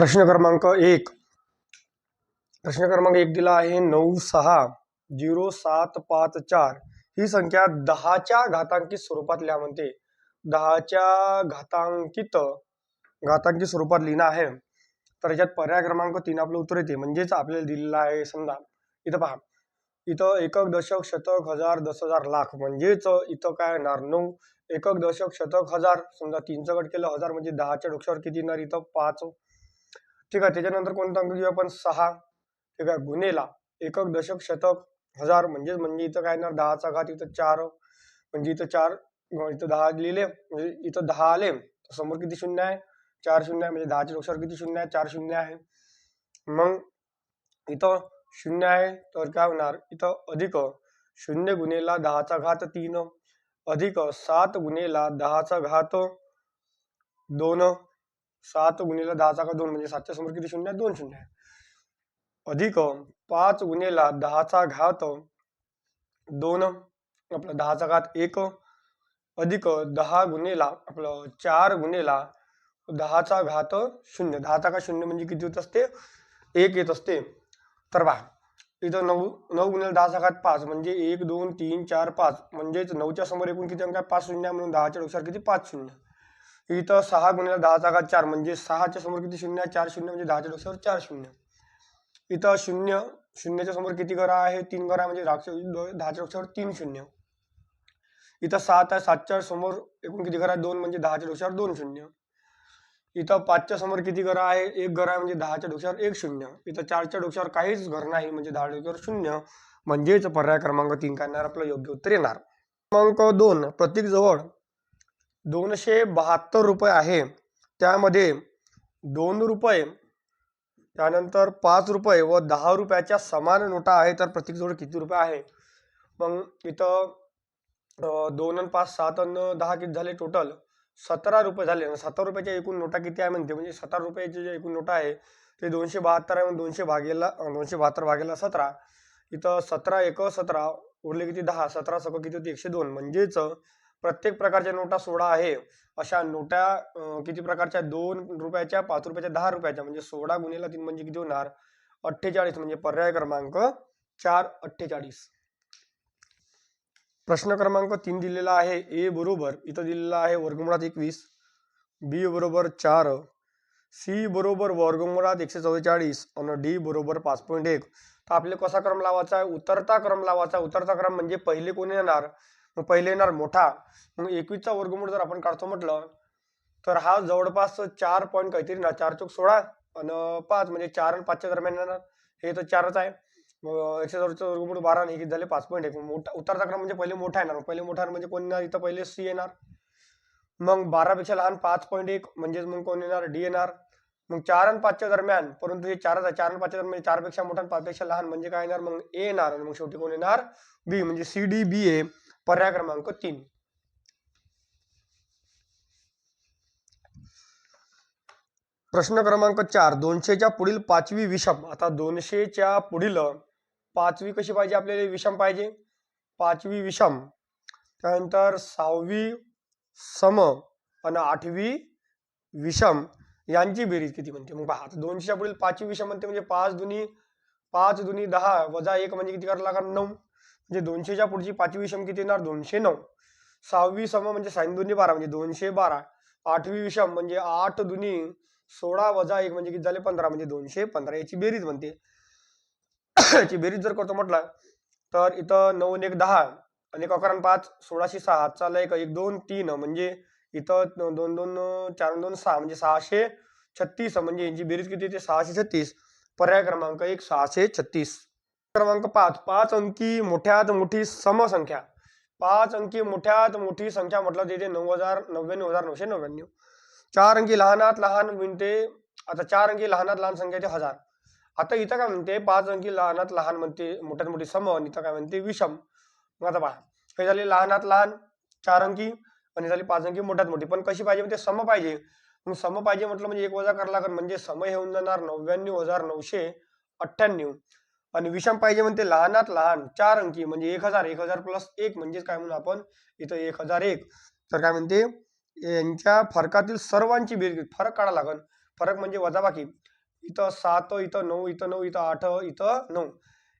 प्रश्न क्रमांक 1 दिला आहे 960754 ही संख्या 10च्या घातांकी स्वरूपात लिहा म्हणते. 10च्या घातांकी स्वरूपात लिहिणं आहे. तर याच्यात पर्याय क्रमांक 3 आपलं उत्तर येते. म्हणजेच आपल्याला दिलेलं आहे समजा इथं पहा, इथं एकक दशक शतक हजार दस हजार लाख, म्हणजेच इथं काय येणार 9 एकक दशक शतक हजार, समजा 3चा गट केलं हजार म्हणजे 10च्या डोक्यावर किती येणार इथं 5. ठीक आहे. त्याच्यानंतर कोणता अंक घेऊ आपण 6. ठीक आहे. गुणेला एकक दशक शतक हजार म्हणजे इथं काय येणार 10चा घात इथं 4, म्हणजे इथं 4 इथं 10 लिहिले म्हणजे इथं 10 आले, समोर किती शून्य आहे 4 शून्य आहे, म्हणजे 10च्या डोक्यावर किती शून्य आहे 4 शून्य आहे. मग इथं शून्य आहे तर काय होणार इथं अधिक 0 गुणेला 10चा घात 3 अधिक 7 गुणेला 10चा घात 2, 7 गुणेला 10चा घात 2 म्हणजे 7च्या समोर किती शून्य आहे 2 शून्य आहे, अधिक 5 गुणेला 10चा घात 2 आपलं 10चा घात 1 अधिक 10 गुणेला आपलं 4 गुणेला 10चा घात 0, 10चा घात 0 म्हणजे किती होत असते 1 येत असते. तर पहा इथं 9 गुणिले 10चा घात 5 म्हणजे 1 2 3 4 5, म्हणजेच 9च्या समोर एकूण किती अंक आहे 5 शून्य आहे, म्हणून 10च्या डोक्यावर किती 5 शून्य. इथं 6 गुणिले 10चा घात 4 म्हणजे 6च्या समोर किती शून्य आहे 4 शून्य, म्हणजे 10च्या डोक्यावर 4 शून्य. इथं 0 शून्याच्या समोर किती घरा आहे 3 घरा, म्हणजे 10च्या डोक्यावर 3 शून्य. इथं 7 आहे, 7च्या समोर एकूण किती घरा 2 म्हणजे 10च्या डोक्यावर 2 शून्य. इथं 5च्या समोर किती घर आहे 1 घर आहे, म्हणजे 10च्या डोक्यावर 1 शून्य. इथं 4च्या डोक्यावर काहीच घर नाही म्हणजे 10 डोक्यावर 0, म्हणजेच पर्याय क्रमांक 3 काय येणार आपलं योग्य उत्तर येणार. क्रमांक 2 प्रतीक जवळ 272 रुपये आहे, त्यामध्ये 2 रुपये त्यानंतर 5 रुपये व 10 रुपयाच्या समान नोटा आहे, तर प्रतीक जवळ किती रुपये आहे. मग इथं 2 आणि 5 7 आणि 10 किती झाले टोटल 17 रुपये झाले. 17 रुपयाच्या एकूण नोटा किती आहे म्हणते, म्हणजे 17 रुपयाची जे एकूण नोटा आहे ते 272 आहे, 272 भागेला 17, इथं 17 एक 17 उरले किती 10, 17 सगळं किती होती 102, म्हणजेच प्रत्येक प्रकारच्या नोटा 16 आहे. अशा नोटा किती प्रकारच्या 2 रुपयाच्या 5 रुपयाच्या 10 रुपयाच्या, म्हणजे 16 गुणिले 3 म्हणजे किती होणार 48, म्हणजे पर्याय क्रमांक 4 48. प्रश्न क्रमांक 3 दिलेला आहे ए बरोबर इथं दिलेला आहे वर्गमुळात 21, बी बरोबर 4, सी बरोबर वर्गमुळात 144 आणि डी बरोबर 5.1. तर आपल्याला कसा क्रम लावायचा आहे उतरता क्रम लावायचा. उतरता क्रम म्हणजे पहिले कोण येणार, मग पहिले येणार मोठा. मग 21चा वर्गमूळ जर आपण काढतो म्हटलं तर हा जवळपास 4 पॉईंट काहीतरी ना 4 चौक 16 आणि 5 म्हणजे 4 आणि 5च्या दरम्यान येणार, हे तर 4च आहे. मग 144चा वर्गमूळ 12 आणि हे किती झाले 5.1. मोठा उतरता क्रम म्हणजे पहिले मोठा येणार, पहिले मोठा म्हणजे कोण येणार इथं पहिले सी येणार. मग 12 पेक्षा लहान 5.1 म्हणजेच मग कोण येणार डी येणार. मग 4 आणि 5च्या दरम्यान, परंतु हे 4च आहे, 4 आणि 5च्या दरम्यान 4 पेक्षा मोठा आणि 5 पेक्षा लहान म्हणजे काय येणार मग ए येणार, आणि मग शेवटी कोण येणार बी, म्हणजे सी डी बी ए पर्याय क्रमांक 3. प्रश्न क्रमांक 4 200च्या पुढील 5वी विषम. आता 200च्या पुढील 5वी कशी पाहिजे आपल्याला विषम पाहिजे, 5वी विषम, त्यानंतर 6वी सम आणि 8वी विषम यांची बेरीज किती म्हणते. मग पहा 200च्या पुढील 5वी विषम म्हणते म्हणजे 5 दुनी 10 वजा 1 म्हणजे किती करायला लागणार 9, म्हणजे 200च्या पुढची 5वी विषम किती येणार 209. 6वी सम म्हणजे 6 दुनी 12 म्हणजे 212. 8वी विषम म्हणजे 8 दुनी 16 वजा 1 म्हणजे किती झाले 15 म्हणजे 215. याची बेरीज म्हणते. याची बेरीज जर करतो म्हटलं तर इथं 9 1 10 आणि 1 11 5 16 6 चालला 1 1 2 3 म्हणजे इथं 2 2 4 2 6 म्हणजे 636, म्हणजे यांची बेरीज किती येते 636. पर्याय क्रमांक 1 636. क्रमांक 5 5 अंकी मोठ्यात मोठी समसंख्या. 5 अंकी मोठ्यात मोठी संख्या म्हटलं तिथे 99,999. 4 अंकी लहानात लहान म्हणते, आता 4 अंकी लहानात लहान संख्या ते 1000. आता इथं काय म्हणते 5 अंकी लहानात लहान म्हणते मोठ्यात मोठी सम, आणि इथं काय म्हणते विषम. मग आता पहा हे झाले लहानात लहान 4 अंकी आणि झाली 5 अंकी मोठ्यात मोठी, पण कशी पाहिजे म्हणजे सम पाहिजे. मग सम पाहिजे म्हटलं म्हणजे 1 वजा करायला लागेल, म्हणजे सम हे होऊन जाणार 99,998. आणि विषम पाहिजे म्हणते लहानात लहान 4 अंकी म्हणजे 1000, 1000 प्लस 1 म्हणजे काय म्हणून आपण इथं 1001. तर काय म्हणते यांच्या फरकातील सर्वांची बेरीज, फरक काढायला लागेल. फरक म्हणजे वजाबाकी, इथं 7, इथं 9, इथं 9, इथं 8, इथं 9.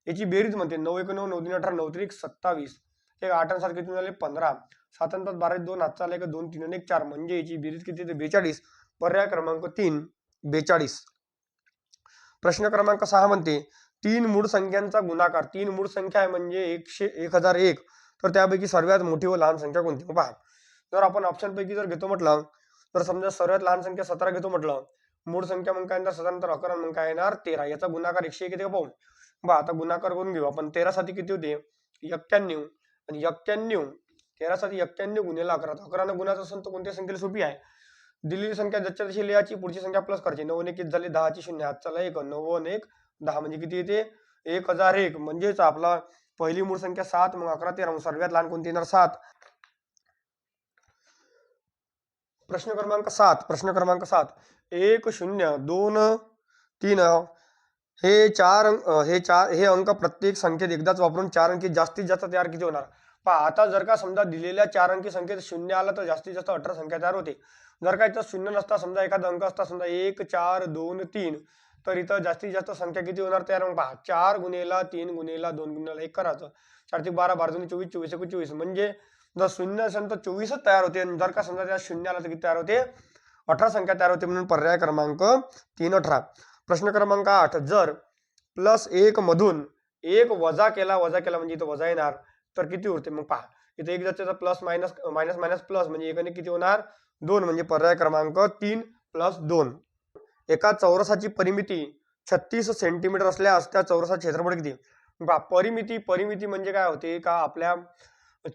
याची बेरीज म्हणते 9 1 9, 9 3 18, 9 3 27. हे 8 आणि 7 किती झाले 15. 7 आणि 5 12, 2 हातचा आला 2 3 आणि 1 4. म्हणजे याची बेरीज किती येते 42. पर्याय क्रमांक 3 42. प्रश्न क्रमांक 6 म्हणते 3 मूळ संख्यांचा गुणाकार. 3 मूळ संख्या आहे म्हणजे 1001. तर त्यापैकी सर्वात मोठी व लहान संख्या कोणती? पहा, जर आपण ऑप्शन पैकी जर घेतो म्हटलं तर समजा सर्वात लहान संख्या 17 घेतो म्हटलं, मूळ संख्या मग काय येणार 17 नंतर 11 मग काय येणार 13. याचा गुणाकार 101 येते का पाहून. बा आता गुणाकार करून घेऊ आपण. 13 साठी किती होते 91 आणि 91 13 साठी 91 गुणिले 11. 11 ने गुणाचं असेल तर कोणत्या संख्येला सोपी आहे. दिलेली संख्या जच्या तशी लिहायची, पुढची संख्या प्लस करायची. 9 1 किती झाले 10 ची 0 हात चला 1 9 1 10 म्हणजे किती येते 1001. म्हणजेच आपला पहिली मूळ संख्या 7 मग 11 13 मग सर्वात लहान कोणती येणार 7. प्रश्न क्रमांक 7. प्रश्न क्रमांक 7 1 0 2 3 हे अंक प्रत्येक संख्येत एकदाच वापरून 4 अंकी जास्तीत जास्त तयार किती होणार. पहा आता जर का समजा दिलेल्या 4 अंकी संख्येत 0 आला तर जास्तीत जास्त 18 संख्या तयार होते. जर का इथं 0 नसता समजा एखादा अंक असता समजा 1 4 2 3 तर इथं जास्तीत जास्त संख्या किती होणार तयार. मग पहा 4 गुणिले 3 गुणिले 2 गुणिले 1 करायचं. 4 3 12 12 24 24 24 म्हणजे जर 0 असेल तर 24च तयार होते. जर का समजा त्या 0 आला तर किती तयार होते 18 संख्या तयार होते. म्हणून पर्याय क्रमांक 3 18. प्रश्न क्रमांक 8 जर +1 मधून 1 वजा केला म्हणजे इथं वजा येणार तर किती उरते. मग पहा इथे एक जास्त plus minus minus minus plus म्हणजे एकाने किती होणार 2 म्हणजे पर्याय क्रमांक 3 + 2. एका चौरसाची परिमिती 36 सेंटीमीटर असल्यास त्या चौरसाचे क्षेत्रफळ किती. परिमिती म्हणजे काय होते का आपल्या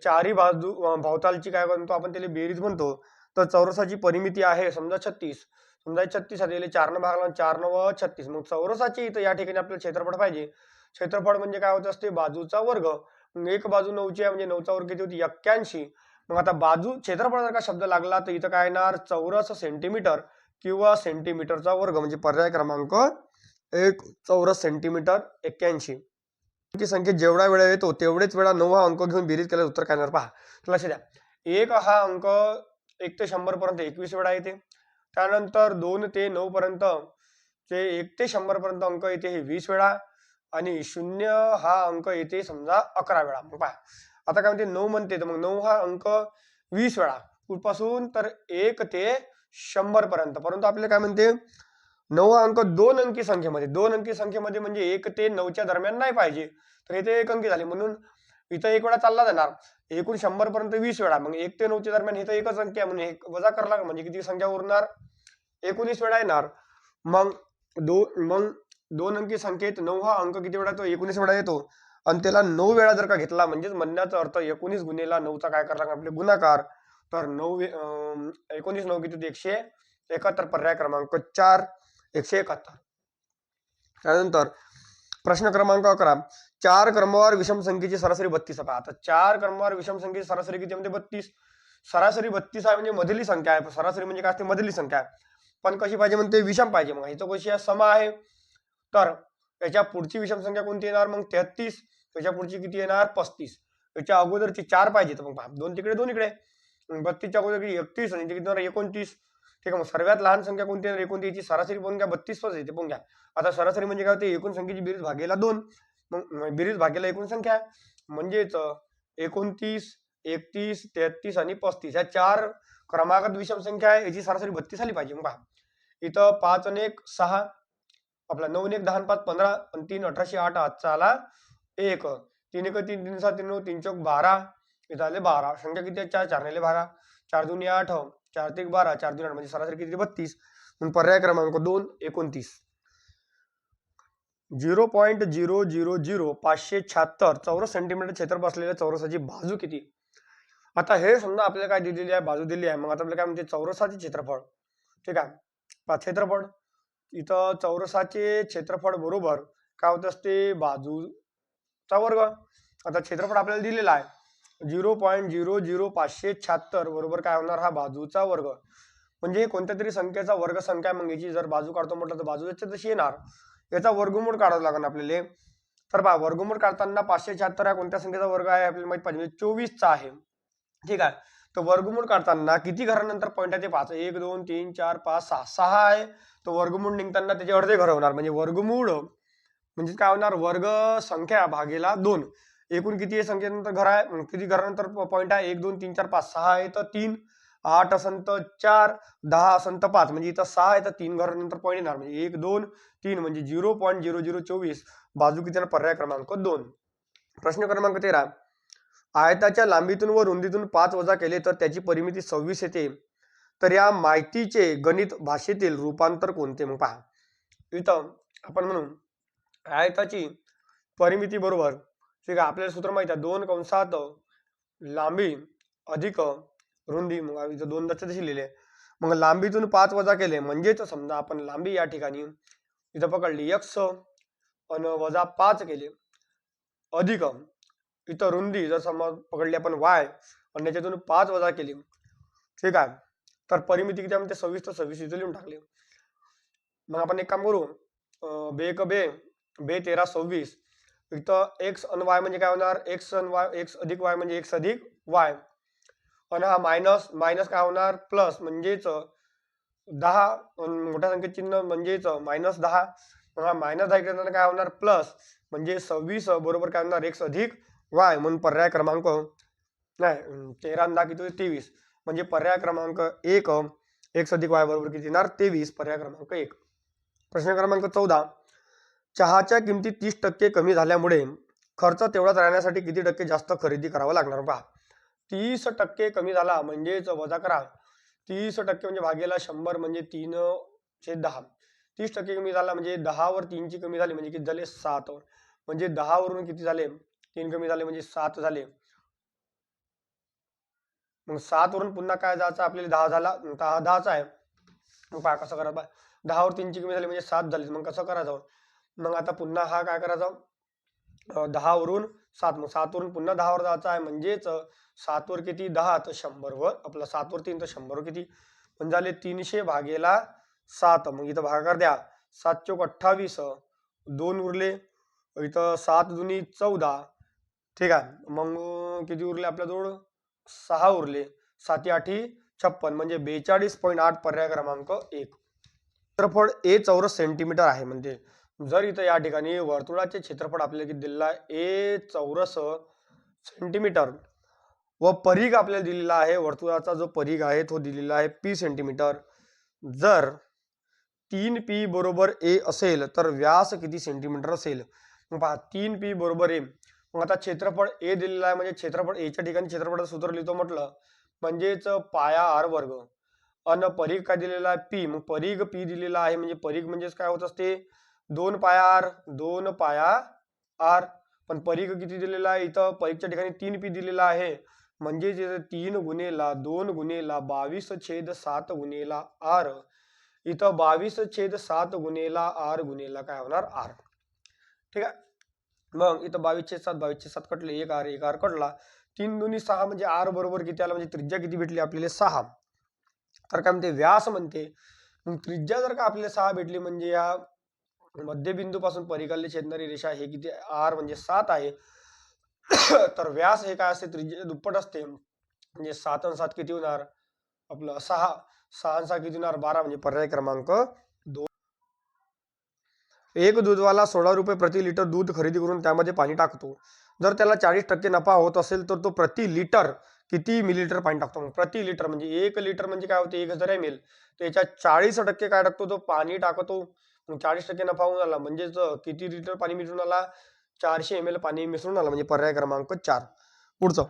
चारही बाजू भोवतालची काय म्हणतो आपण त्याला बेरीज म्हणतो. तर चौरसाची परिमिती आहे समजा 36. समजा 36 आलेले 4 न भागला 4 9 36. मग चौरसाची इथं या ठिकाणी आपल्याला क्षेत्रफळ पाहिजे. क्षेत्रफळ म्हणजे काय होत असते बाजूचा वर्ग. मग एक बाजू 9ची आहे म्हणजे 9चा वर्ग किती होती 81. मग आता बाजू क्षेत्रफळ जर का शब्द लागला तर इथं काय येणार चौरस सेंटीमीटर किंवा सेंटीमीटरचा वर्ग म्हणजे पर्याय क्रमांक 1 चौरस सेंटीमीटर 81. की संख्येत जेवढा वेळा येतो तेवढेच वेळा 9 हा अंक घेऊन बेरीज केल्यास उत्तर काय येणार पहा. लक्ष द्या 1 हा अंक 1 ते 100 पर्यंत 21 वेळा येते. त्यानंतर 2 ते 9 पर्यंत 1 ते 100 पर्यंत अंक येते हे 20 वेळा आणि 0 हा अंक येते समजा 11 वेळा. मग पहा आता काय म्हणते 9 म्हणते तर मग 9 हा अंक 20 वेळा कुठपासून तर 1 ते 100 पर्यंत. परंतु आपल्याला काय म्हणते 9 हा अंक 2 अंकी संख्येमध्ये म्हणजे 1 ते 9च्या दरम्यान नाही पाहिजे. तर इथे 1 अंकी झाले म्हणून इथं 1 वेळा चालला जाणार. एकूण 100 पर्यंत 20 वेळा मग 1 ते 9च्या दरम्यान इथं एकच अंकी आहे म्हणून 1 वजा करला म्हणजे किती संख्या उरणार 19 वेळा येणार. मग 2 अंकी संख्येत 9 हा अंक किती वेळा तो 19 वेळा येतो आणि त्याला 9 वेळा जर का घेतला म्हणजेच म्हणण्याचा अर्थ 19 गुणिले 9चा काय करायला आपले गुणाकार. तर 19 9 किती 171. पर्याय क्रमांक 4 171. त्यानंतर प्रश्न क्रमांक 11 4 क्रमवार विषम संख्येची सरासरी 32. आता 4 क्रमवार विषम संख्येची सरासरी किती म्हणजे 32. सरासरी 32 आहे म्हणजे मधली संख्या आहे. सरासरी म्हणजे काय असते मधली संख्या आहे. पण कशी पाहिजे म्हणते विषम पाहिजे. मग इथं कशी आहे सम आहे तर याच्या पुढची विषम संख्या कोणती येणार मग 33. त्याच्या पुढची किती येणार 35. याच्या अगोदरची 4 पाहिजे तर मग 2 तिकडे 2 इकडे 32च्या अगोदर 31 आणि किती होणार 29. ठीक आहे. मग सर्वात लहान संख्या कोणती येणार 29 ची सरासरी पण घ्या 32 पास येते पण घ्या. आता सरासरी म्हणजे काय होते एकूण संख्येची बेरीज भागेला 2 मग बेरीज भागेला एकूण संख्या म्हणजेच 29 31 33 आणि 35 या 4 क्रमांकात विषम संख्या आहे याची सरासरी 32 आली पाहिजे. मग पहा इथं 5 आणि 1 6 आपला 9 1 10 5 15 आणि 3 18 8 हातचा आला 1 3 1 3 3 7 3 9 3 4 12 इथं आले 12. संख्या किती आहे 4 4 ने भागा 4 2 8 4 3 12 4 2 8 म्हणजे सरासरी किती 32. मग पर्याय क्रमांक 2 29. 0.000 चौरस सेंटीमीटर क्षेत्रफळ असलेल्या चौरसाची बाजू किती. आता हे समजा आपल्याला काय दिलेली आहे बाजू दिली आहे. मग आता आपल्याला काय म्हणते चौरसाचे क्षेत्रफळ. ठीक आहे क्षेत्रफळ इथं चौरसाचे क्षेत्रफळ बरोबर काय होत असते बाजूचा वर्ग. आता क्षेत्रफळ आपल्याला दिलेला आहे 0.00576 बरोबर काय होणार हा बाजूचा वर्ग. म्हणजे कोणत्या तरी संख्येचा वर्ग संख्या मग याची जर बाजू काढतो म्हटलं तर बाजू याच्या तशी येणार. याचा वर्गमूळ काढावं लागेल आपल्याला. तर पहा वर्गमूळ काढताना 576 हा कोणत्या संख्येचा वर्ग आहे आपल्याला माहित पाहिजे 24 चा आहे. ठीक आहे. तर वर्गमूळ काढताना किती घरानंतर पॉईंट आहे ते 5, 1 2 3 4 5 6 6 आहे. तर वर्गमूळ निघताना त्याचे अर्धे घर होणार, म्हणजे वर्गमूळ म्हणजे काय होणार, वर्ग संख्या भागेला 2. एकूण किती आहे संख्येनंतर घर आहे, किती घरानंतर पॉईंट आहे, 1 2 3 4 5 6 आहे तर 3, 8 असन तर 4, 10 असन तर 5, म्हणजे इथं 6 आहे तर 3 घरानंतर पॉईंट येणार, म्हणजे 1 2 3 म्हणजे 0.0024. बाजू किती आहे, पर्याय क्रमांक 2. प्रश्न क्रमांक 13, आयताच्या लांबीतून व रुंदीतून 5 वजा केले तर त्याची परिमिती 26 येते, तर या माहितीचे गणित भाषेतील रूपांतर कोणते. मग पहा इथं आपण म्हणू आयताची परिमिती बरोबर, ठीक आहे, आपल्याला सूत्र माहिती आहे 2 कंसात लांबी अधिक रुंदी, मग इथं 2 दशा तशी लिहिले. मग लांबीतून 5 वजा केले म्हणजेच समजा आपण लांबी या ठिकाणी इथं पकडली x आणि वजा 5 केले अधिक इथं रुंदी जर समज पकडली आपण y आणि त्याच्यातून 5 वजा केली, ठीक आहे, तर परिमिती किती म्हणते 26, तर 26 इथं लिहून टाकले. मग आपण एक काम करू, बे 13 26, इथं x आणि y म्हणजे काय होणार, x आणि y, x अधिक y म्हणजे x अधिक y, आणि हा मायनस मायनस काय होणार प्लस, म्हणजेच 10 मोठ्या संख्येत चिन्ह म्हणजेच -10, हा -10 इकडे काय होणार प्लस, म्हणजे 26 बरोबर काय होणार x अधिक y, म्हणून पर्याय क्रमांक नाही 13 आणि 10 किती 23, म्हणजे पर्याय क्रमांक 1 x अधिक y बरोबर किती येणार 23, पर्याय क्रमांक 1. प्रश्न क्रमांक 14, चहाच्या किमतीत 30% कमी झाल्यामुळे खर्च तेवढाच राहण्यासाठी किती टक्के जास्त खरेदी करावं लागणार. पहा 30% कमी झाला म्हणजेच वजा करा 30% म्हणजे भागेला 100 म्हणजे 3/10. 30% कमी झाला म्हणजे 10 वर 3 ची कमी झाली म्हणजे किती झाले 7, म्हणजे 10 वरून किती झाले 3 कमी झाले म्हणजे 7 झाले. मग 7 वरून पुन्हा काय जायचं आपल्याला 10 झाला, 10चा आहे. मग पहा कसं करायचं, 10 वर 3 ची कमी झाली म्हणजे 7 झाली. मग कसं करायचं, मग आता पुन्हा हा काय करायचा 10 वरून 7, मग 7 वरून पुन्हा 10 वर जायचं आहे म्हणजेच 7 वर किती 10 तर 100 वर आपला 7 वर 3 तर 100 वर किती म्हणजे झाले 300 भागेला 7. मग इथं भागाकार द्या 7 चोक 28, 2 उरले इथं 7 दुनी 14, ठीक आहे, मग किती उरले आपल्याजवळ 6 उरले, 7 8 56 म्हणजे 42.8, पर्याय क्रमांक 1. क्षेत्रफळ ए चौरस सेंटीमीटर आहे, म्हणजे जर इथं या ठिकाणी वर्तुळाचे क्षेत्रफळ आपल्याला किती दिलेलं आहे ए चौरस सेंटीमीटर व परिघ आपल्याला दिलेला आहे, वर्तुळाचा जो परिघ आहे तो दिलेला आहे p सेंटीमीटर. जर 3p बरोबर a असेल तर व्यास किती सेंटीमीटर असेल. मग पहा 3p बरोबर a, मग आता क्षेत्रफळ a दिलेला आहे म्हणजे क्षेत्रफळ a च्या ठिकाणी क्षेत्रफळाचं सूत्र लिहितो म्हटलं म्हणजेच पाया r वर्ग, अन परिघ काय दिलेला आहे p, मग परिघ p दिलेला आहे म्हणजे परिघ म्हणजेच काय होत असते 2 पाया r, 2 पाया r, पण परिघ किती दिलेला आहे इथं परिघच्या ठिकाणी 3p दिलेला आहे म्हणजे 3 गुणेला 2 गुणेला 22/7 गुणेला r, इथं 22/7 गुणेला r गुणेला काय होणार r, ठीक आहे. मग इथं 22/7 22/7 कटले, 1 r 1 r कटला, 3 दुनी 6 म्हणजे r बरोबर किती आला म्हणजे त्रिज्या किती भेटली आपल्याला 6. तर काय म्हणते व्यास म्हणते, मग त्रिज्या जर का आपल्याला 6 भेटली म्हणजे या मध्यबिंदू पासून परिघाला छेदणारी रेषा हे किती r म्हणजे 7 आहे. तर व्यास हे काय असते त्रिज्येच्या दुप्पट असते, म्हणजे 7 आणि 7 किती होणार आपलं 6, 6 आणि 6 किती होणार 12, म्हणजे पर्याय क्रमांक 2. एक दूधवाला 16 रुपये प्रति लिटर दूध खरेदी करून त्यामध्ये पाणी टाकतो, जर त्याला 40% नफा होत असेल तर तो प्रति लिटर किती मिलीलिटर पाणी टाकतो. मग प्रति लिटर म्हणजे 1 लिटर म्हणजे काय होते 1000 ml, त्याच्या 40% काय टाकतो तो पाणी टाकतो, मग 40% नफा होऊन आला म्हणजेच किती लिटर पाणी मिसळून आला 400 ml पाणी मिसळून आला, म्हणजे पर्याय क्रमांक 4. पुढचं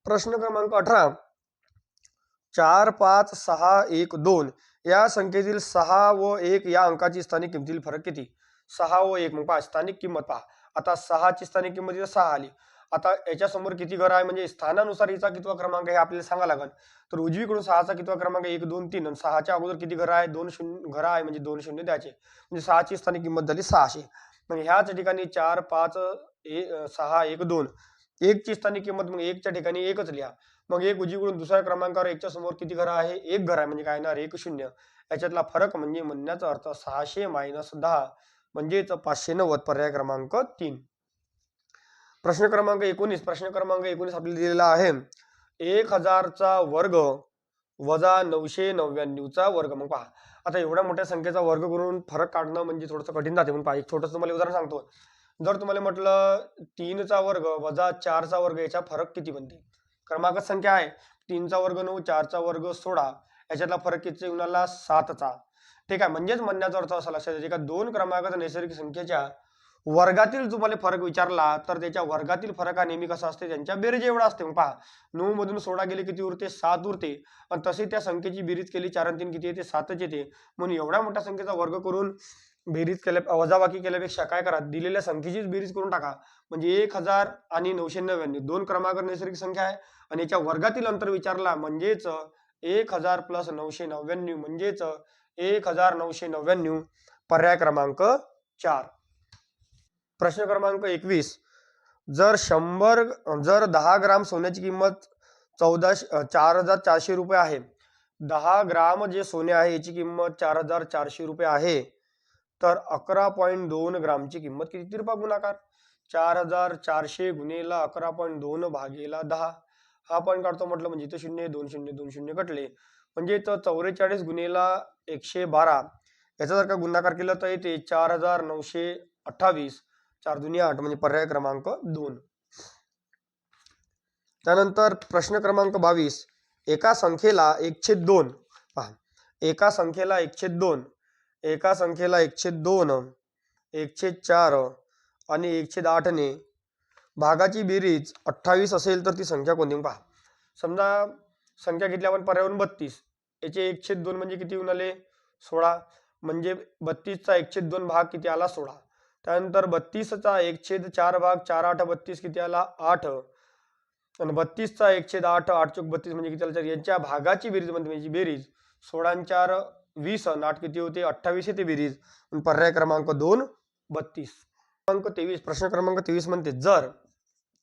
प्रश्न क्रमांक 18, 4 5 6 1 2 या संख्येतील 6 व 1 या अंकाची स्थानिक किमतीतील फरक किती. 6 व 1, मग पहा स्थानिक किंमत पहा, आता 6 ची स्थानिक किंमत इथं 6 आली, आता याच्या समोर किती घर आहे म्हणजे स्थानानुसार हिचा कितवा क्रमांक आहे आपल्याला सांगा लागेल. तर उजवीकडून 6चा कितवा क्रमांक 1 2 3, आणि 6च्या अगोदर किती घर आहे 2 शून्य घर आहे म्हणजे 2 शून्य द्यायचे, म्हणजे 6 ची स्थानिक किंमत झाली 600. मग ह्याच ठिकाणी 4 5 6 1 2, 1 ची स्थानिक किंमत मग 1 च्या ठिकाणी 1च लिहा, मग 1 उजवीकडून दुसऱ्या क्रमांकावर 1च्या समोर किती घर आहे 1 घर आहे म्हणजे काय येणार 1 0, याच्यातला फरक म्हणजे म्हणण्याचा अर्थ 600 - 10 म्हणजेच 590, पर्याय क्रमांक 3. प्रश्न क्रमांक 19, प्रश्न क्रमांक 19 आपल्याला दिलेला आहे 1000चा वर्ग वजा 999चा वर्ग. मग पहा आता एवढ्या मोठ्या संख्येचा वर्ग करून फरक काढणं म्हणजे थोडंसं कठीण जाते. म्हणून पहा एक छोटंसं तुम्हाला उदाहरण सांगतो. जर तुम्हाला म्हटलं 3चा वर्ग वजा 4चा वर्ग याचा फरक किती बनते. क्रमांक संख्या आहे 3चा वर्ग 9, 4चा वर्ग 16, याच्यातला फरक किती येऊन आला 7चा. ठीक आहे. म्हणजेच म्हणण्याचा अर्थ असा लक्षात द्यायचा का दोन क्रमांकाच्या नैसर्गिक संख्येच्या वर्गातील तुम्हाला फरक विचारला तर त्याच्या वर्गातील फरक हा नेहमी कसा असते त्यांच्या बेरजे एवढा असते. मग पहा 9 मधून 16 गेले किती उरते 7 उरते आणि तसे त्या संख्येची बेरीज केली 4 आणि 3 किती येते 7च येते. म्हणून एवढ्या मोठ्या संख्येचा वर्ग करून बेरीज केल्या वजाबाकी केल्यापेक्षा काय करा दिलेल्या संख्येचीच बेरीज करून टाका. म्हणजे 1000 आणि 999 दोन क्रमांक नैसर्गिक संख्या आहे आणि याच्या वर्गातील अंतर विचारला म्हणजेच 1000 प्लस 999 म्हणजेच 1999. पर्याय क्रमांक 4. प्रश्न क्रमांक 21. जर 10 ग्राम सोन्याची किंमत 4400 रुपये आहे. 10 ग्राम जे सोने आहे याची किंमत 4400 रुपये आहे. तर 11.2 ग्रामची किंमत किती. तिरपा गुणाकार 4400 गुणेला 11.2 भागेला 10. हा पण काढतो म्हटलं म्हणजे इथं 0 2 0 2 0 कटले. म्हणजे इथं 44 गुणेला 112 याचा जर का गुणाकार केला तर येते 4928. 4 दुनी 8 म्हणजे पर्याय क्रमांक 2. त्यानंतर प्रश्न क्रमांक 22. एका संख्येला 1/2 पहा एका संख्येला 1/2 एका संख्येला 1/2 1/4 आणि 1/8 ने भागाची बेरीज 28 असेल तर ती संख्या कोणती. पहा समजा संख्या घेतली आपण पर्यावरण 32 याचे 1/2 म्हणजे किती होऊन आले 16. म्हणजे 32चा 1/2 भाग किती आला 16. त्यानंतर 32चा 1/4 भाग 4 8 32 किती आला 8 आणि 32चा 1/8 8 चौक 32 म्हणजे किती आला. यांच्या भागाची बेरीज म्हणजे बेरीज 16 आणि 4 20 आणि 8 किती होते 28 येते बेरीज. पर्याय क्रमांक 2 32. क्रमांक 23. प्रश्न क्रमांक 23 म्हणते जर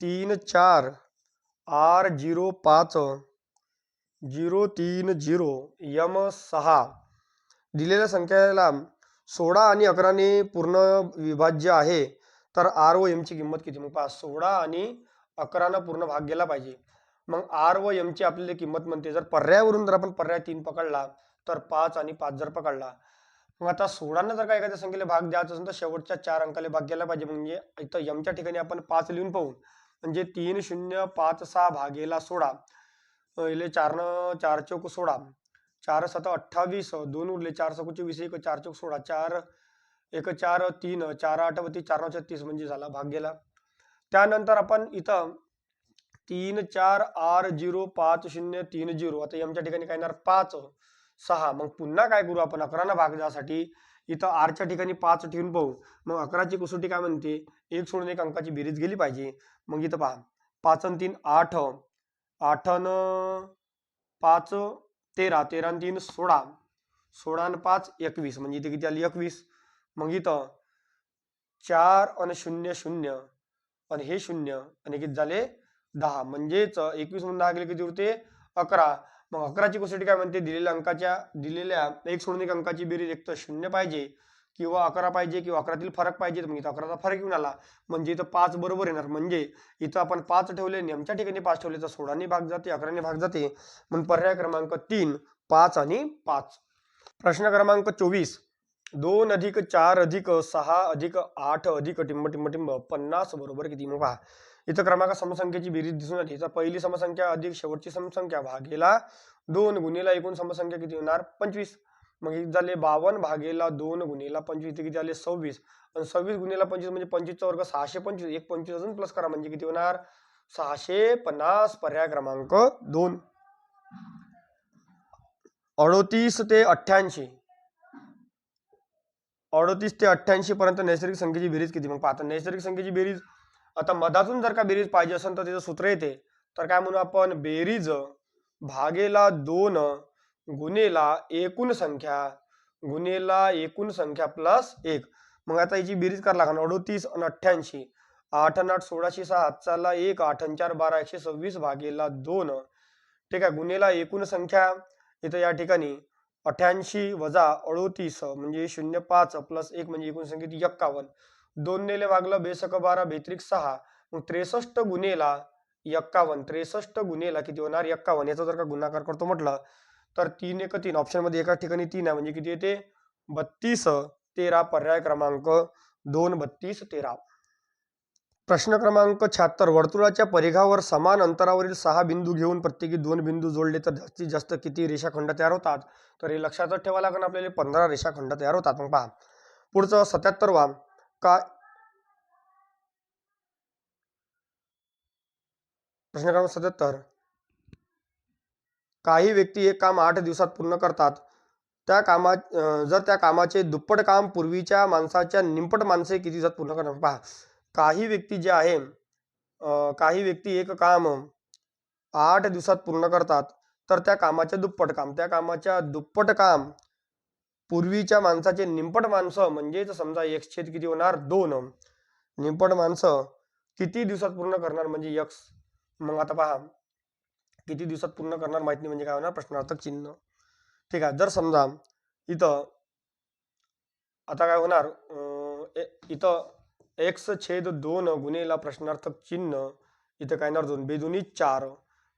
3 4 R05 030 M6 दिलेल्या संख्येला 16 आणि 11 ने पूर्ण विभाज्य आहे तर R व M ची किंमत किती. मग पहा 16 आणि 11 न पूर्ण भाग गेला पाहिजे. मग R व M ची आपल्याला किंमत म्हणते. जर पर्यायावरून जर आपण पर्याय 3 पकडला तर 5 आणि 5 जर पकडला. मग आता 16 न जर का एखाद्या संख्येला भाग द्यायचा असेल तर शेवटच्या 4 अंकाला भाग गेला पाहिजे. म्हणजे इथं M च्या ठिकाणी आपण 5 लिहून पाहू. म्हणजे 3056 भागेला 16 इले 4 न 4 चौक 16 4 7 28 2 उरले 4 7 24 1 4 चौक 16 4 1 4 3 4 8 32 4 9 36 म्हणजे झाला भाग गेला. त्यानंतर आपण इथं 3 4 R05 030 आता एमच्या ठिकाणी काय येणार 5 6. मग पुन्हा काय करू आपण 11 ना भाग द्यासाठी इथं R च्या ठिकाणी 5 ठेवून पाहू. मग 11ची कसोटी काय म्हणते एक सोडून एक अंकाची बेरीज गेली पाहिजे. मग इथं पहा 5 आणि 3 8 8 न 5 13 13 आणि 3 16 16 आणि 5 21 म्हणजे इथे किती आली 21. मग इथं 4 आणि 0 0 आणि हे 0 आणि किती झाले 10 म्हणजेच 21 म्हणून 10 गेले किती उरते 11. मग 11ची कसोटी काय म्हणते दिलेल्या एक सोडून एक अंकाची बेरीज एक तर 0 पाहिजे किंवा 11 पाहिजे किंवा 11तील फरक पाहिजे. मग इथं 11चा फरक येऊन आला म्हणजे इथं 5 बरोबर येणार. म्हणजे इथं आपण 5 ठेवले नेमच्या ठिकाणी 5 ठेवले तर 16 ने भाग जाते 11 ने भाग जाते. म्हणून पर्याय क्रमांक 3 5 आणि 5. प्रश्न क्रमांक 24. 2 अधिक 4 अधिक 6 अधिक 8 अधिक टिंब टिंब टिंब 50 बरोबर किती. मग पहा इथं क्रमांक समसंख्येची बेरीज दिसून आली. तर पहिली समसंख्या अधिक शेवटची समसंख्या भागेला 2 गुणेला एकूण समसंख्या किती होणार 25. मग एक झाले 52 भागेला 2 गुणेला 25 किती झाले 26 आणि 26 गुणेला 25 म्हणजे 25 चा वर्ग 625 एक 25 अजून प्लस करा म्हणजे किती होणार 650. पर्याय क्रमांक 2. 38 ते 88 पर्यंत नैसर्गिक संख्येची बेरीज किती. मग पाहता नैसर्गिक संख्येची बेरीज आता मधातून जर का बेरीज पाहिजे असेल तर त्याचं सूत्र येते. तर काय म्हणू आपण बेरीज भागेला 2 गुणेला एकूण संख्या प्लस 1. मग आता याची बेरीज करायला लागणार 38 आणि 88 8 आणि 8 16 6 हातचाला 1 8 आणि 4 12 126 भागेला 2. ठीक आहे गुणेला एकूण संख्या इथं या ठिकाणी 88 वजा 38 म्हणजे 05 प्लस 1 म्हणजे एकूण संख्या 51. 2 नेले भागलं बेसक 12 बेत्रिक 6 मग 63 गुणेला 51. 63 गुणेला किती होणार 51. याचा जर का गुणाकार करतो म्हटलं तर 3 1 3. ऑप्शन मध्ये एका ठिकाणी 3 आहे म्हणजे किती येते 32. 13 पर्याय क्रमांक 2 32 13. प्रश्न क्रमांक 76. वर्तुळाच्या परिघावर समान अंतरावरील 6 बिंदू घेऊन प्रत्येकी 2 बिंदू जोडले तर जास्तीत जास्त किती रेषाखंड तयार होतात? तर हे लक्षातच ठेवायला लागेल आपल्याला 15 रेषाखंड तयार होतात. मग पहा पुढचं 77वा का प्रश्न क्रमांक 77. काही व्यक्ती एक काम 8 दिवसात पूर्ण करतात. जर त्या कामाचे दुप्पट काम पूर्वीच्या माणसाच्या निमपट माणसे किती दिवसात पूर्ण करतात? पहा काही व्यक्ती जे आहे काही व्यक्ती एक काम 8 दिवसात पूर्ण करतात तर त्या कामाच्या दुप्पट काम पूर्वीच्या माणसाचे निमपट माणसं म्हणजेच समजा x छेद किती होणार 2. निमपट माणसं किती दिवसात पूर्ण करणार म्हणजे x. मग आता पहा किती दिवसात पूर्ण करणार माहित नाही म्हणजे काय होणार प्रश्नार्थक चिन्ह. ठीक आहे. जर समजा इथं आता काय होणार इथं x/2 गुणेला प्रश्नार्थक चिन्ह इथं काय येणार 2 बेदुनी 4.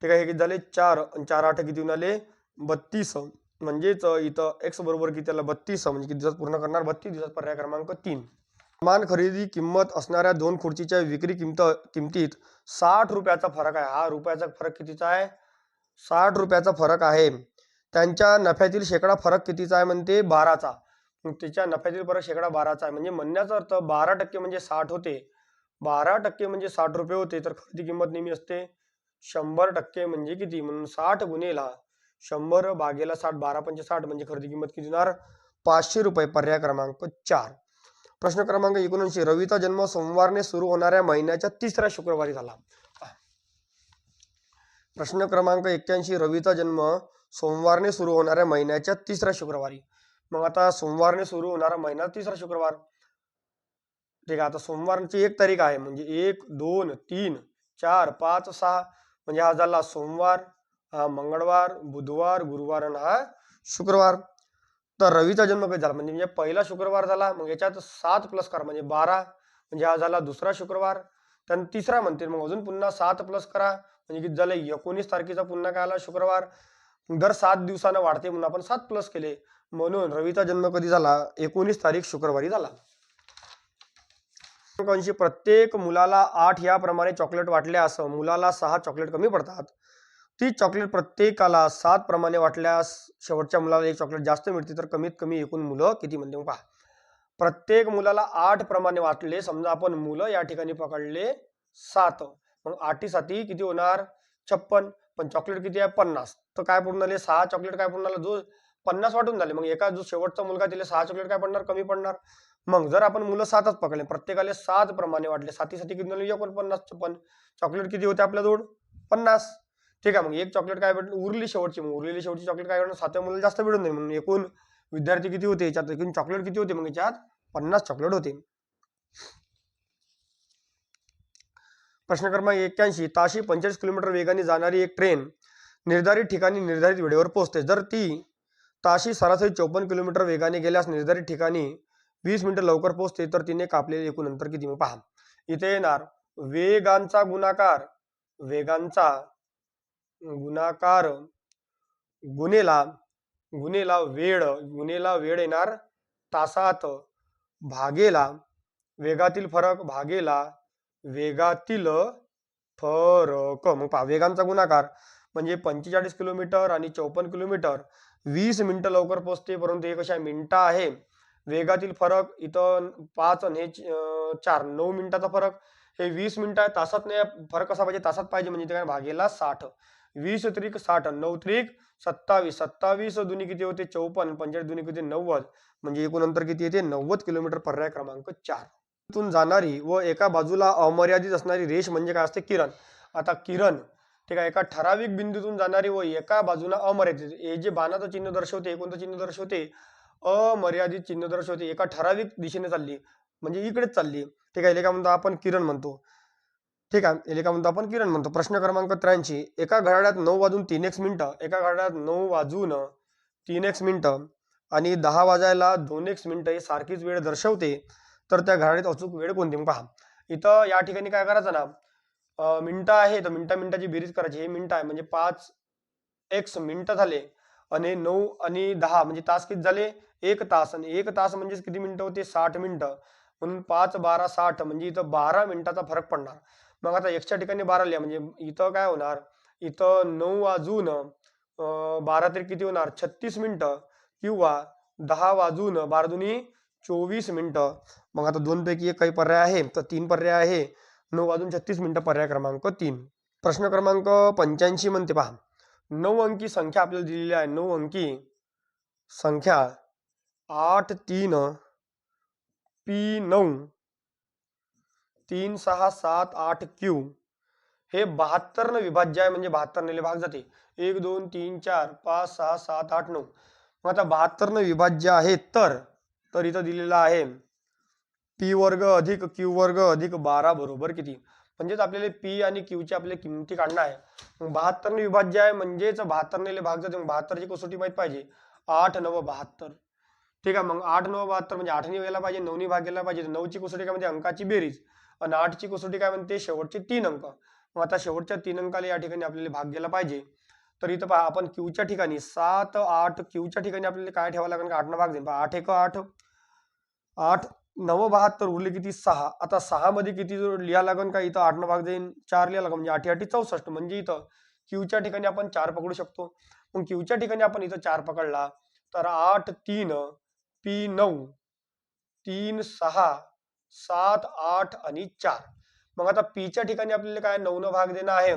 ठीक आहे. हे किती झाले 4 आणि 4 8 किती होऊन आले 32. म्हणजेच इथं x बरोबर किती आला 32 म्हणजे किती दिवसात पूर्ण करणार 32 दिवसात. पर्याय क्रमांक 3. समान खरेदी किंमत असणाऱ्या 2 खुर्चीच्या विक्री किमतीत 60 रुपयाचा फरक आहे. हा रुपयाचा फरक कितीचा आहे 60 रुपयाचा फरक आहे. त्यांच्या नफ्यातील शेकडा फरक कितीचा आहे म्हणते 12चा. मग त्याच्या नफ्यातील फरक शेकडा 12चा आहे म्हणजे म्हणण्याचा अर्थ 12% म्हणजे 60 होते. 12% म्हणजे 60 रुपये होते. तर खरेदी किंमत नेहमी असते 100% म्हणजे किती म्हणून 60 गुणेला 100 भागेला 60 12 पंचे 60 म्हणजे खरेदी किंमत किती होणार 500 रुपये. पर्याय क्रमांक 4. प्रश्न क्रमांक 79. रवीचा जन्म सोमवारने सुरू होणाऱ्या महिन्याच्या 3ऱ्या शुक्रवारी झाला. प्रश्न क्रमांक 81. रवीचा जन्म सोमवारने सुरू होणाऱ्या महिन्याच्या 3ऱ्या शुक्रवारी. मग आता सोमवारने सुरू होणारा महिना 3रा शुक्रवार. ठीक आहे. आता सोमवारची 1 तारीख आहे म्हणजे 1 2 3 4 5 6 म्हणजे हा झाला सोमवार, हा मंगळवार, बुधवार, गुरुवार आणि हा शुक्रवार. तर रवीचा जन्म कधी झाला म्हणजे पहिला शुक्रवार झाला. मग याच्यात 7 प्लस करा म्हणजे 12 म्हणजे हा झाला 2रा शुक्रवार. त्यानंतर 3रा म्हणते मग अजून पुन्हा 7 प्लस करा म्हणजे किती झालं 19 तारखेचा पुन्हा काय आला शुक्रवार. दर 7 दिवसानं वाढते म्हणून आपण 7 प्लस केले म्हणून रवीचा जन्म कधी झाला 19 तारीख शुक्रवारी झाला. प्रत्येक मुलाला 8 याप्रमाणे चॉकलेट वाटल्यास मुलाला 6 चॉकलेट कमी पडतात. 30 चॉकलेट प्रत्येकाला 7 प्रमाणे वाटल्यास शेवटच्या मुलाला 1 चॉकलेट जास्त मिळते. तर कमीत कमी एकूण मुलं किती म्हणते मग पहा. प्रत्येक मुलाला 8 प्रमाणे वाटले. समजा आपण मुलं या ठिकाणी पकडले 7 मग 8 7 किती होणार 56. पण चॉकलेट किती आहे 50. तर काय पूर्ण झाले 6 चॉकलेट काय पूर्ण झालं जो 50 वाटून झाले. मग एका जो शेवटचा मुलगा तिला 6 चॉकलेट काय पडणार कमी पडणार. मग जर आपण मुलं 7च पकडले प्रत्येकाला 7 प्रमाणे वाटले 7 7 किती झाले 49. पण चॉकलेट किती होते आपल्याजवळ 50. ठीक आहे. मग एक चॉकलेट काय भेटलं उरली शेवटची. मग उरलेली शेवटची चॉकलेट काय करणार 7व्या मुलाला जास्त भेटून जाईल म्हणून एकूण विद्यार्थी किती होते याच्यात एकूण चॉकलेट किती होते मग याच्यात 50 चॉकलेट होते. प्रश्न क्रमांक 81. ताशी 45 किलोमीटर वेगाने जाणारी एक ट्रेन निर्धारित ठिकाणी निर्धारित वेळेवर पोहोचते. जर ती ताशी सरासरी 54 किलोमीटर वेगाने गेल्यास निर्धारित ठिकाणी 20 मिनिटं लवकर पोहोचते तर तिने कापलेले एकूण अंतर किती. मग पहा इथे येणार वेगांचा गुणाकार गुणेला वेळ येणार तासात भागेला वेगातील फरक भागेला वेगातील फरक. मग पहा वेगांचा गुणाकार म्हणजे 45 किलोमीटर आणि 54 किलोमीटर 20 मिनिटं लवकर पोहोचते परंतु हे कशा मिनिटं आहे. वेगातील फरक इथं 5 आणि 4 9 मिनिटाचा फरक हे 20 मिनिटं आहे. तासात नाही फरक कसा पाहिजे तासात पाहिजे म्हणजे काय भागेला 60. 20 त्रिक 60 9 त्रिक 27 27 दुनी किती होते 54 45 दुनी किती 90 म्हणजे एकूण अंतर किती येते 90 किलोमीटर. पर्याय क्रमांक 4. तून जाणारी व एका बाजूला अमर्यादित असणारी रेष म्हणजे काय असते किरण. आता किरण ठीक आहे एका ठराविक बिंदूतून जाणारी व एका बाजूला अमर्यादित हे जे बाणाचं चिन्ह दर्शवते कोणतं चिन्ह दर्शवते अमर्यादित चिन्ह दर्शवते. एका ठराविक दिशेने चालली म्हणजे इकडेच चालली. ठीक आहे. याला काय म्हणतो आपण किरण म्हणतो. ठीक आहे याला काय म्हणतो आपण किरण म्हणतो. प्रश्न क्रमांक 83. एका घड्याळात 9 वाजून 3x मिनिटं एका घड्याळात 9 वाजून 3x मिनिटं आणि 10 वाजायला 2x मिनिटं हे सारखीच वेळ दर्शवते तर त्या घड्याळीत अचूक वेळ कोणती. मग पहा इथं या ठिकाणी काय करायचं ना मिनिटं आहे तर मिनिटाची बेरीज करायची. हे मिनिटं आहे म्हणजे 5x मिनिटं झाले आणि 9 आणि 10 म्हणजे तास किती झाले? 1 तास आणि 1 तास म्हणजे किती मिनिटं होते? 60 मिनिटं. म्हणून 5 12 60 म्हणजे इथं 12 मिनिटाचा फरक पडणार. मग आता xच्या ठिकाणी 12 लिहा म्हणजे इथं काय होणार? इथं 9 वाजून 12 तरी किती होणार? 36 मिनिटं किंवा 10 वाजून 12 दुनी 24 मिनिटं. मग आता 2 पैकी एक काही पर्याय आहे तर 3 पर्याय आहे. 9 वाजून 36 मिनिटं पर्याय क्रमांक 3. प्रश्न क्रमांक 85 म्हणते पहा. 9 अंकी संख्या आपल्याला दिलेली आहे. 9 अंकी संख्या 83 P9 3678Q हे 72 न विभाज्य आहे म्हणजे 72 ने भाग जाते. 1 2 3 4 5 6 7 8 9. मग आता 72 न विभाज्य आहे तर इथं दिलेलं आहे P वर्ग अधिक Q वर्ग अधिक 12 बरोबर किती? म्हणजेच आपल्याला P आणि Q ची आपल्याला किमती काढणं आहे. मग 72 ने विभाज्य आहे म्हणजेच 72 ने भाग जाते. मग 72 ची कसोटी माहित पाहिजे. 8 9 72. ठीक आहे. मग 8 9 72 म्हणजे 8 ने गेला पाहिजे, 9 ने भाग गेला पाहिजे. 9 ची कसोटी काय म्हणते? अंकाची बेरीज. आणि 8 ची कसोटी काय म्हणते? शेवटचे 3 अंक. मग आता शेवटच्या 3 अंकाला या ठिकाणी आपल्याला भाग गेला पाहिजे. तर इथं पहा आपण Qच्या ठिकाणी 7 8 Qच्या ठिकाणी आपल्याला काय ठेवावं लागेल का? 8 न भाग देईल. 8 1 8 8 9 72 उरले किती? 6. आता 6 मध्ये किती लिहा लागेल का? इथं 8 न भाग देईन 4 लिहा लागेल म्हणजे 8 8 64 म्हणजे इथं Qच्या ठिकाणी आपण 4 पकडू शकतो. मग Qच्या ठिकाणी आपण इथं 4 पकडला तर 8 3 P9 3 6 7 8 आणि 4. मग आता Pच्या ठिकाणी आपल्याला काय 9 न भाग देणं आहे.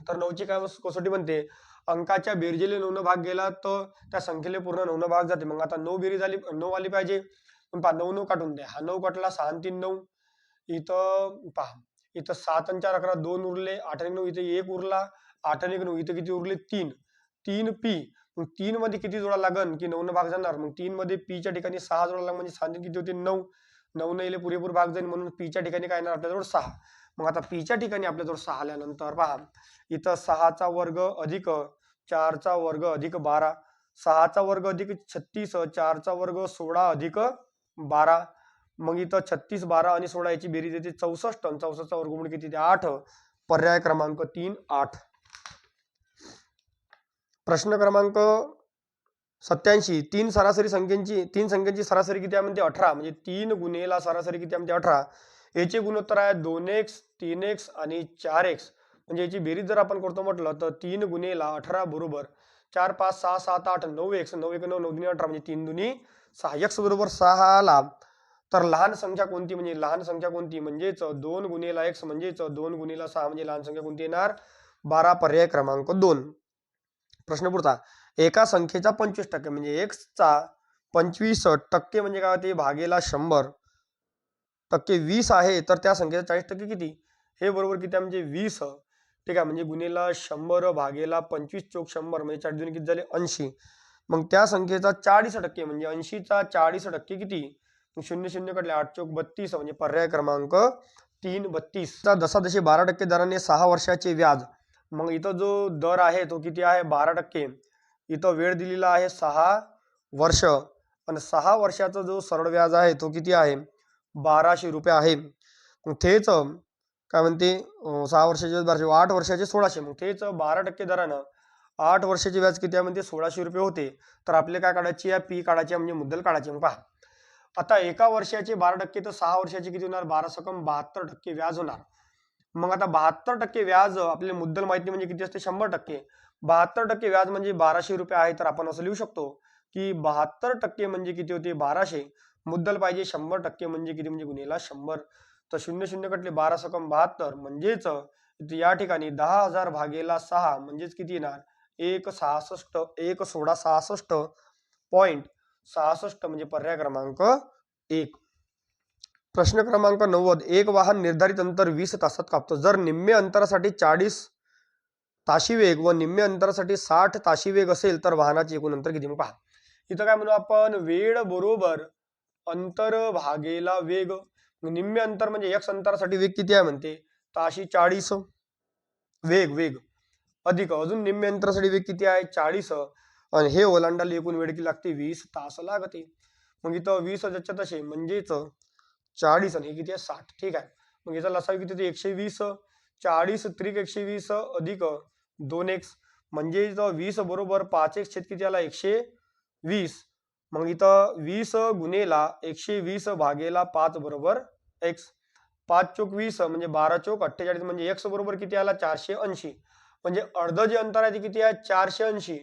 तर 9 ची काय कसोटी बनते? अंकाच्या बेरजेले 9 न भाग गेला तर त्या संख्येला पूर्ण 9 न भाग जाते. मग आता 9 बेरीज आली 9 आली पाहिजे. पण पहा 9 9 काढून द्या. हा 9 काढला 6 आणि 3 9. इथं पहा इथं 7 आणि 4 11 2 उरले. 8 आणि 9 इथे 1 उरला. 8 आणि 9 इथे किती उरले? 3. 3 P. मग 3 मध्ये किती जोडा लागन की 9 न भाग जाणार? मग 3 मध्ये Pच्या ठिकाणी 6 जोडा लागेल म्हणजे 6 किती होते? 9. 9 ने पुरेपूर भाग जाईल म्हणून Pच्या ठिकाणी काय येणार आपल्याजवळ? 6. मग आता Pच्या ठिकाणी आपल्याजवळ 6 आल्यानंतर पहा इथं 6 चा वर्ग अधिक 4 चा वर्ग अधिक 12. 6 चा वर्ग अधिक 36 4 चा वर्ग 16 अधिक 12. मग इथं 36 12 आणि 16 याची बेरीज येते 64 आणि 64 चा वर्गमूळ किती? 8. पर्याय क्रमांक 3 8. प्रश्न क्रमांक 87. तीन संख्यांची सरासरी किती आहे म्हणते? 18. म्हणजे 3 गुणेला सरासरी किती आहे म्हणते? 18. याचे गुणोत्तर आहे 2x 3x आणि 4x. म्हणजे याची बेरीज जर आपण करतो म्हटलं तर 3 गुणेला 18 बरोबर 4 5 6 7 8 9x 9 1 9 9 दुनी 18 म्हणजे 3 दुनी 6. x बरोबर 6 आला तर लहान संख्या कोणती? म्हणजे लहान संख्या कोणती? म्हणजेच 2 गुणेला x म्हणजेच 2 गुणेला 6 म्हणजे लहान संख्या कोणती येणार? 12. पर्याय क्रमांक 2. प्रश्न पुढचा. एका संख्येचा 25% म्हणजे x चा 25% म्हणजे काय होते? भागेला 100% 20 आहे तर त्या संख्येचा 40% किती? हे बरोबर किती आहे? म्हणजे 20. ठीक आहे. म्हणजे गुणेला 100 भागेला 25 चोक 100 म्हणजे 4 दुनी किती झाले? 80. मग त्या संख्येचा 40% म्हणजे 80 चा 40% किती? 0 0 काढले 8 चोक 32 म्हणजे पर्याय क्रमांक 3 32. जसाजशी 12% दराने 6 वर्षाचे व्याज. मग इथं जो दर आहे तो किती आहे? 12%. इथं वेळ दिलेला आहे 6 वर्ष आणि 6 वर्षाचा जो सरळ व्याज आहे तो किती आहे? 1200 रुपये आहे. मग तेच काय म्हणते 6 वर्षाचे 1200 8 वर्षाचे 1600. मग तेच 12% दरानं 8 वर्षाचे व्याज किती आहे म्हणते? 1600 रुपये होते. तर आपले काय काढायची आहे? P काढायची म्हणजे मुद्दल काढायची. मग पहा आता एका वर्षाचे 12% तर 6 वर्षाचे किती होणार? 12 सकम 72% व्याज होणार. मग आता 72% व्याज आपल्याला मुद्दल माहिती म्हणजे किती असते? 100%. 72% व्याज म्हणजे 1200 रुपये आहे तर आपण असं लिहू शकतो की 72% म्हणजे किती होते? 1200. मुद्दल पाहिजे 100% म्हणजे किती? म्हणजे गुणेला 100. तर 0 0 कटले 12 सकम 72 म्हणजेच या ठिकाणी 10,000 भागेला 6 म्हणजेच किती येणार? 1,66 1,1666.66 म्हणजे पर्याय क्रमांक 1. प्रश्न क्रमांक 90. एक वाहन निर्धारित अंतर 20 तासात कापतो. जर निम्मे अंतरासाठी 40 ताशी वेग व निम्मे अंतरासाठी 60 ताशी वेग असेल तर वाहनाचे एकूण अंतर किती? मग पहा इथं काय म्हणू आपण? वेळ बरोबर अंतर भागेला वेग. निम्मे अंतर म्हणजे x अंतरासाठी वेग किती आहे म्हणते? ताशी 40 वेग अधिक अजून निम्मे अंतरासाठी वेग किती आहे? 40 आणि हे ओलांडायला एकूण वेळ किती लागते? 20 तास लागते. मग इथं 20 ज्याच्या तसे म्हणजेच 40 आणि हे किती आहे? 60. ठीक आहे. मग याचा लसावी किती होते? 120 40 त्रिक 120 अधिक 2x म्हणजे इथं 20 बरोबर 5x छेद किती आला 120. मग इथं 20 गुणेला 120 भागेला 5 बरोबर x. 5 चोक 20 म्हणजे 12 चोक 48 म्हणजे x बरोबर किती आला 480. म्हणजे अर्ध जे अंतर आहे ते किती आहे 480.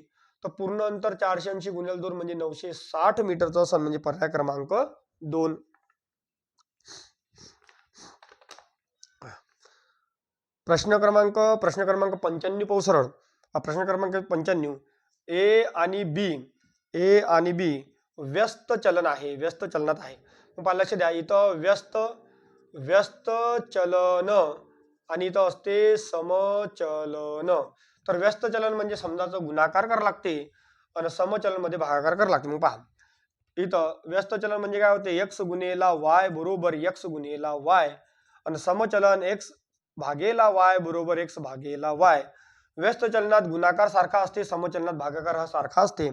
तर पूर्ण अंतर 480 गुणिले 2 म्हणजे 960 मीटरचं असेल म्हणजे पर्याय क्रमांक 2. प्रश्न क्रमांक 95 पाहू सरळ. प्रश्न क्रमांक 95. ए आणि बी व्यस्त चलन आहे, व्यस्त चलनात आहे. मग लक्ष द्या इथं व्यस्त चलन आणि इथं असते समचलन. तर व्यस्त चलन म्हणजे समजाचं गुणाकार करावं लागते आणि समचलन मध्ये भागाकार करावं लागते. मग पहा इथं व्यस्त चलन म्हणजे काय होते x गुणेला y बरोबर x गुणेला y आणि समचलन x भागेला y बरोबर x भागेला y. व्यस्त चलनात गुणाकार सारखा असते, समचलनात भागाकार हा सारखा असते.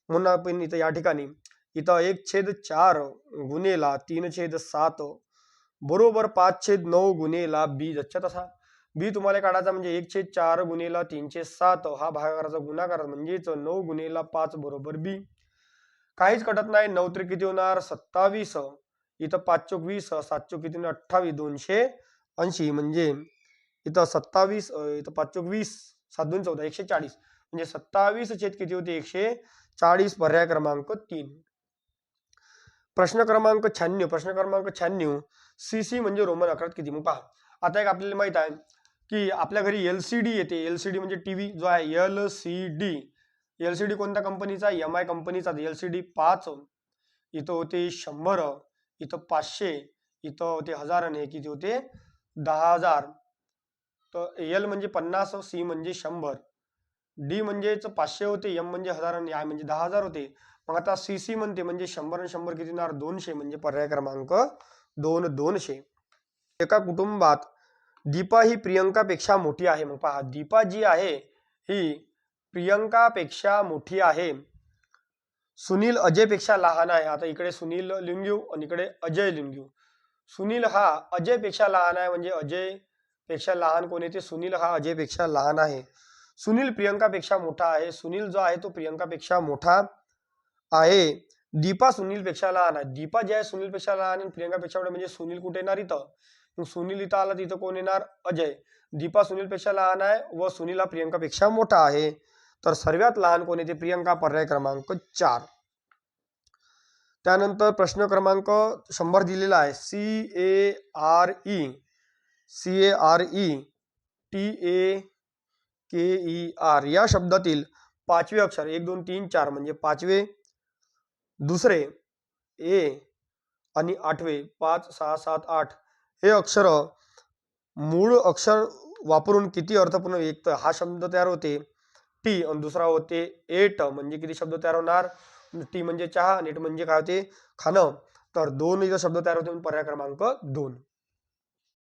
म्हणून आपण इथं या ठिकाणी इथं 1/4 गुणेला 3/7 बरोबर 5/9 गुणेला b जच्या तसा. बी तुम्हाला काढायचा म्हणजे 1/4 गुणेला 3/7 हा भागाकाराचा गुणाकार म्हणजेच 9 गुणेला 5 बरोबर b. काहीच कटत नाही. 9 त्रिक किती होणार 27. इथं 5 चोक 20 7 चोक किती 28 280 म्हणजे इथं 27 इथं 5 चोक 20 7 2 14 140 म्हणजे 27 छेद किती होते 140. पर्याय क्रमांक 3. प्रश्न क्रमांक 96. सीसी म्हणजे रोमन अक्षरात किती. मग पहा आता एक आपल्याला माहित आहे की आपल्या घरी LCD येते. LCD म्हणजे टीव्ही जो आहे LCD कोणत्या कंपनीचा MI कंपनीचा. LCD 5 इथं होते 100 इथं 500 इथं होते 1000 आणि किती होते 10,000. तर L म्हणजे 50 C म्हणजे 100 D म्हणजे 500 होते M म्हणजे 1000 आणि I म्हणजे 10,000 होते. मग आता CC म्हणते म्हणजे 100 आणि 100 किती होणार 200 म्हणजे पर्याय क्रमांक 2 200. एका कुटुंबात दीपा ही प्रियंकापेक्षा मोठी आहे. मग पहा दीपा जी आहे ही प्रियंकापेक्षा मोठी आहे. सुनील अजयपेक्षा लहान आहे. आता इकडे सुनील लिहून घेऊ आणि इकडे अजय लिहून घेऊ. सुनील हा अजयपेक्षा लहान आहे म्हणजे अजय पेक्षा लहान कोण येते सुनील हा अजयपेक्षा लहान आहे. सुनील प्रियंकापेक्षा मोठा आहे. सुनील जो आहे तो प्रियंकापेक्षा मोठा आहे. दीपा सुनीलपेक्षा लहान आहे. दीपा जे आहे सुनीलपेक्षा लहान आणि प्रियंकापेक्षा मोठा म्हणजे सुनील कुठे येणार इथं. मग सुनील इथं आला तिथं कोण येणार अजय. दीपा सुनीलपेक्षा लहान आहे व सुनील हा प्रियंकापेक्षा मोठा आहे. तर सर्वात लहान कोण येते प्रियंका. पर्याय क्रमांक 4. त्यानंतर प्रश्न क्रमांक 100 दिलेला आहे. CARE या शब्दातील पाचवे अक्षर 1 2 3 4 म्हणजे पाचवे, दुसरे ए आणि आठवे 5 6 7 8 हे अक्षर मूळ अक्षर वापरून किती अर्थपूर्ण. एक तर हा शब्द तयार होते टी आणि दुसरा होते एट म्हणजे किती शब्द तयार होणार. टी म्हणजे चहा आणि एट म्हणजे काय होते खाणं. तर 2 इथं शब्द तयार होते. पर्याय क्रमांक 2.